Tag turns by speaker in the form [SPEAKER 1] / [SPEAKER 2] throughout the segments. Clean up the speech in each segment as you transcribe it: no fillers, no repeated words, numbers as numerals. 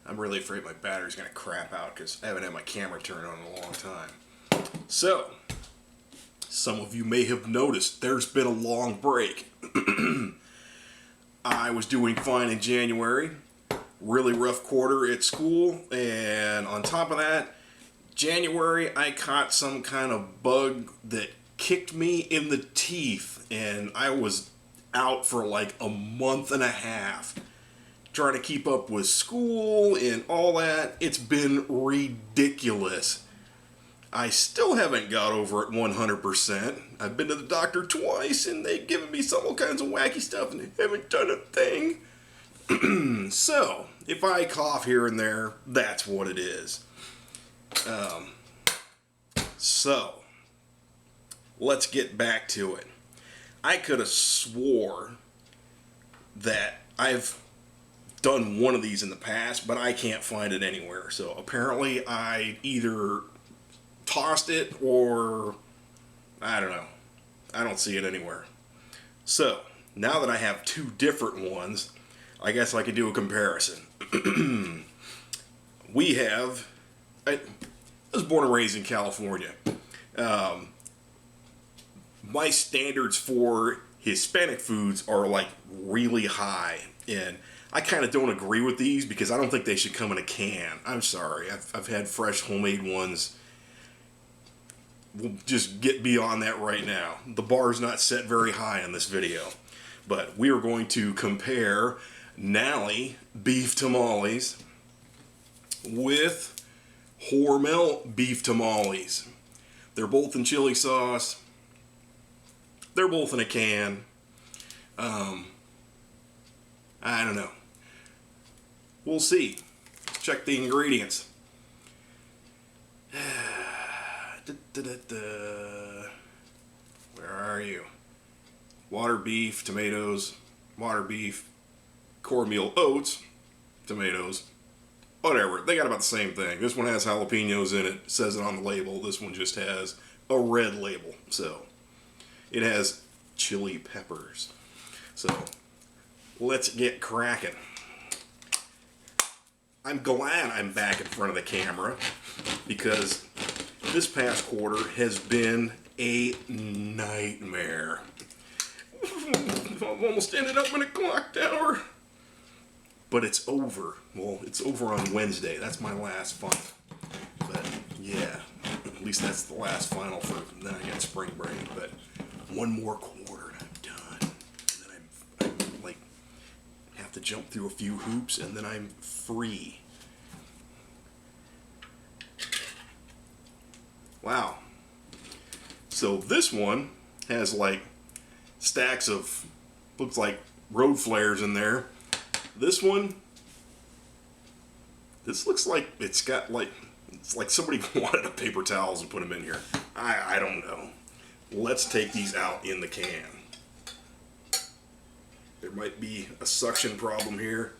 [SPEAKER 1] I'm really afraid my battery's going to crap out because I haven't had my camera turned on in a long time. So, some of you may have noticed there's been a long break. I was doing fine in January, really rough quarter at school, and on top of that, January I caught some kind of bug that kicked me in the teeth, and I was out for like a month and a half trying to keep up with school and all that. It's been ridiculous. I still haven't got over it 100%. I've been to the doctor twice and they've given me some all kinds of wacky stuff and they haven't done a thing. So, if I cough here and there, that's what it is. So, let's get back to it. I could have swore that I've done one of these in the past, but I can't find it anywhere. So apparently I either tossed it or I don't know. I don't see it anywhere. So now that I have two different ones, I guess I could do a comparison. I was born and raised in California. My standards for Hispanic foods are like really high, and I kind of don't agree with these because I don't think they should come in a can. I'm sorry. I've had fresh homemade ones. We'll just get beyond that right now. The bar's not set very high in this video. But we are going to compare Nally beef tamales with Hormel beef tamales. They're both in chili sauce. They're both in a can. I don't know. We'll see. Check the ingredients. Where are you? Water beef, tomatoes, water beef, cornmeal oats, tomatoes, whatever. They got about the same thing. This one has jalapenos in it. Says it on the label. This one just has a red label. So it has chili peppers. So let's get cracking. I'm glad I'm back in front of the camera because this past quarter has been a nightmare. I've almost ended up in a clock tower. But it's over. Well, it's over on Wednesday. That's my last final. But yeah, at least that's the last final for, then I got spring break. But one more quarter and I'm done. And then I'm like, have to jump through a few hoops and then I'm free. Wow. So this one has like stacks of, looks like road flares in there. This one, this looks like it's got like, it's like somebody wanted a paper towels and put them in here. I don't know. Let's take these out in the can. There might be a suction problem here.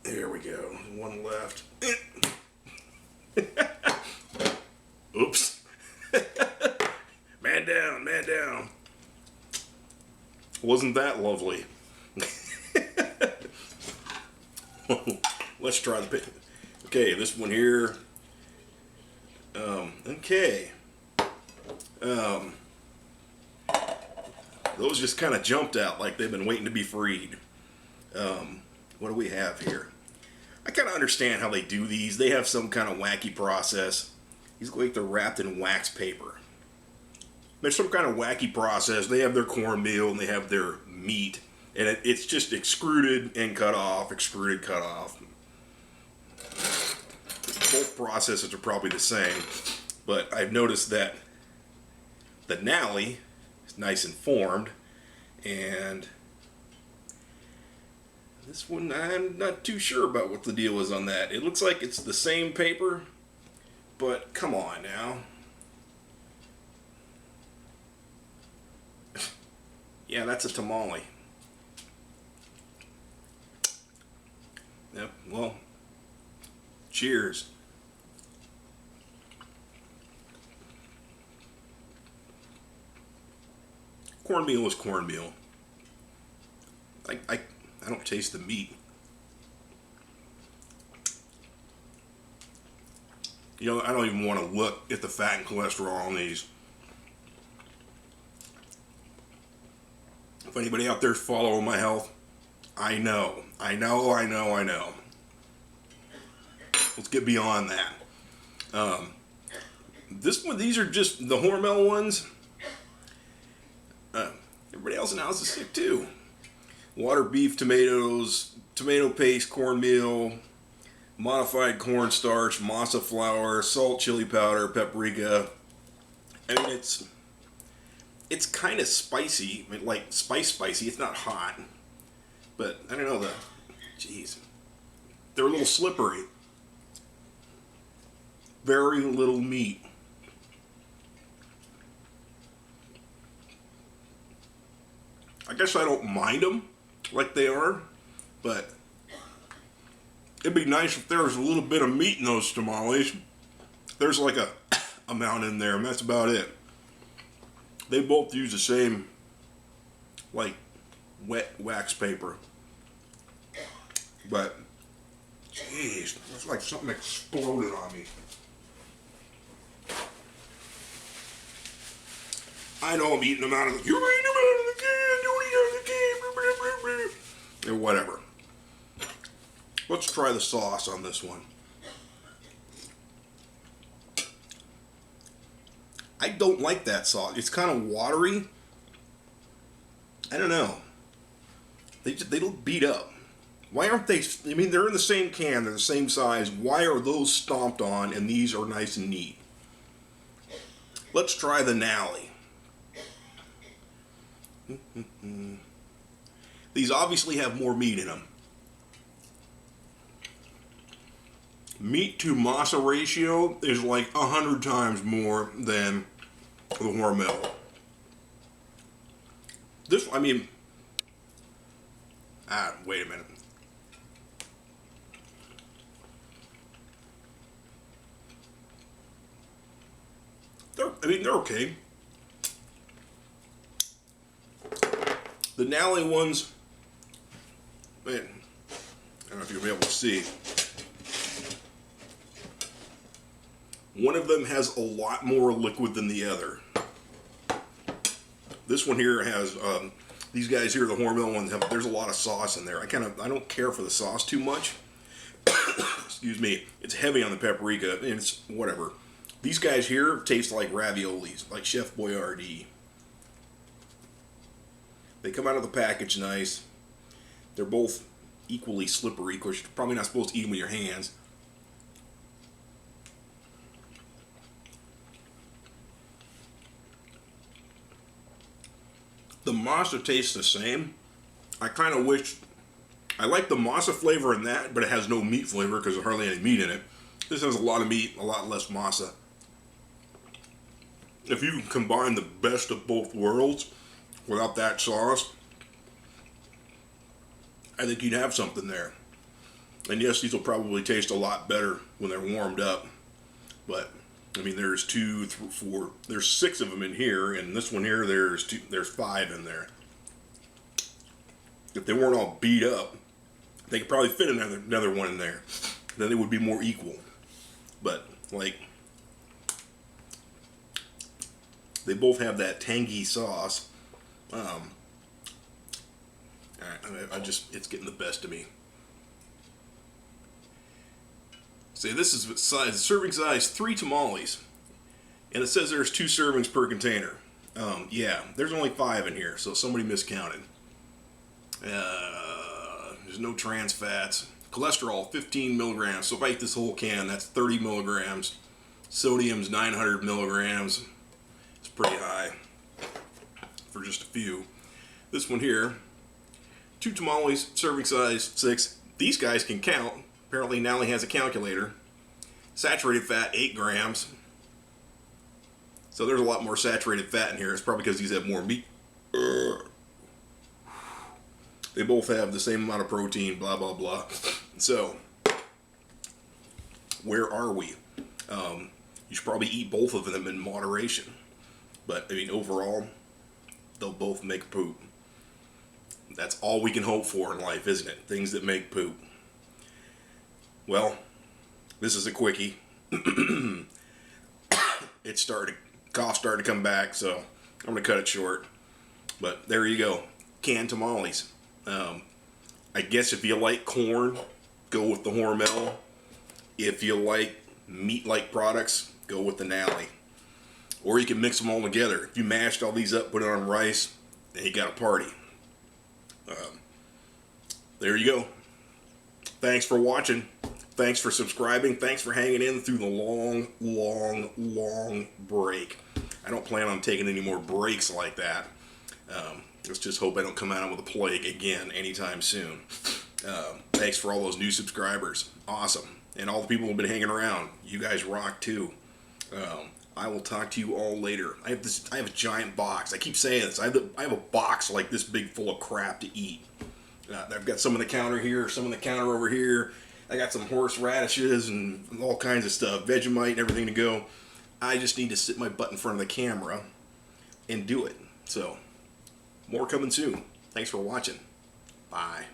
[SPEAKER 1] There we go. One left. Oops. Man down, man down. Wasn't that lovely? Let's try the pick. Okay, this one here. Okay. Those just kind of jumped out like they've been waiting to be freed. What do we have here? I kind of understand how they do these. They have some kind of wacky process. These look like they're wrapped in wax paper. There's some kind of wacky process. They have their cornmeal and they have their meat. And it's just extruded and cut off, extruded, cut off. Both processes are probably the same. But I've noticed that the Nally is nice and formed. And this one, I'm not too sure about what the deal is on that. It looks like it's the same paper. But come on now. Yeah, that's a tamale. Yep, well, cheers. Cornmeal is cornmeal. I don't taste the meat. You know, I don't even want to look at the fat and cholesterol on these. If anybody out there's following my health, I know. Let's get beyond that. These are just the Hormel ones. Everybody else in the house is sick too. Water beef, tomatoes, tomato paste, cornmeal, modified cornstarch, masa flour, salt, chili powder, paprika. I mean, it's kind of spicy, I mean, like spicy. It's not hot, but I don't know jeez, they're a little slippery. Very little meat. I guess I don't mind them like they are, but it'd be nice if there was a little bit of meat in those tamales. There's like a amount in there, and that's about it. They both use the same, like, wet wax paper. But, jeez, it's like something exploded on me. I know I'm eating them out of the can. You're eating them out of the can. Don't eat out of the can. Blah, blah, blah. Or whatever. Let's try the sauce on this one. I don't like that sauce. It's kind of watery. I don't know. They look beat up. Why aren't they? I mean, they're in the same can. They're the same size. Why are those stomped on and these are nice and neat? Let's try the Nally. These obviously have more meat in them. Meat to masa ratio is like 100 times more than the Hormel. This, I mean, wait a minute. They're okay. The Nally ones, man, I don't know if you'll be able to see. One of them has a lot more liquid than the other. This one here has, these guys here, the Hormel ones, there's a lot of sauce in there. I don't care for the sauce too much. Excuse me. It's heavy on the paprika, and it's whatever. These guys here taste like raviolis, like Chef Boyardee. They come out of the package nice. They're both equally slippery. Of course, you're probably not supposed to eat them with your hands. The masa tastes the same. I kind of wish... I like the masa flavor in that, but it has no meat flavor because there's hardly any meat in it. This has a lot of meat, a lot less masa. If you can combine the best of both worlds without that sauce, I think you'd have something there. And yes, these will probably taste a lot better when they're warmed up. But, I mean, there's 2, 3, 4, there's 6 of them in here, and this one here, there's 5 in there. If they weren't all beat up, they could probably fit another one in there. Then they would be more equal. But, like, they both have that tangy sauce. It's getting the best of me. See, this is serving size 3 tamales. And it says there's 2 servings per container. Yeah, there's only 5 in here, so somebody miscounted. There's no trans fats. Cholesterol, 15 milligrams. So if I eat this whole can, that's 30 milligrams. Sodium's 900 milligrams. It's pretty high for just a few. This one here, 2 tamales, serving size 6. These guys can count. Apparently Nally has a calculator. Saturated fat, 8 grams. So there's a lot more saturated fat in here. It's probably because these have more meat. They both have the same amount of protein, blah, blah, blah. So, where are we? You should probably eat both of them in moderation. But, I mean, overall, they'll both make poop. That's all we can hope for in life, isn't it? Things that make poop. Well, this is a quickie. It started, cough started to come back, so I'm gonna cut it short. But there you go, canned tamales. I guess if you like corn, go with the Hormel. If you like meat-like products, go with the Nally. Or you can mix them all together. If you mashed all these up, put it on rice, then you got a party. There you go. Thanks for watching. Thanks for subscribing. Thanks for hanging in through the long break. I don't plan on taking any more breaks like that. Let's just hope I don't come out with a plague again anytime soon. Thanks for all those new subscribers. Awesome. And all the people who've been hanging around. You guys rock too. I will talk to you all later. I have a giant box. I keep saying this. I have a box like this big full of crap to eat. I've got some on the counter here, some on the counter over here. I got some horseradishes and all kinds of stuff, Vegemite and everything to go. I just need to sit my butt in front of the camera and do it. So, more coming soon. Thanks for watching. Bye.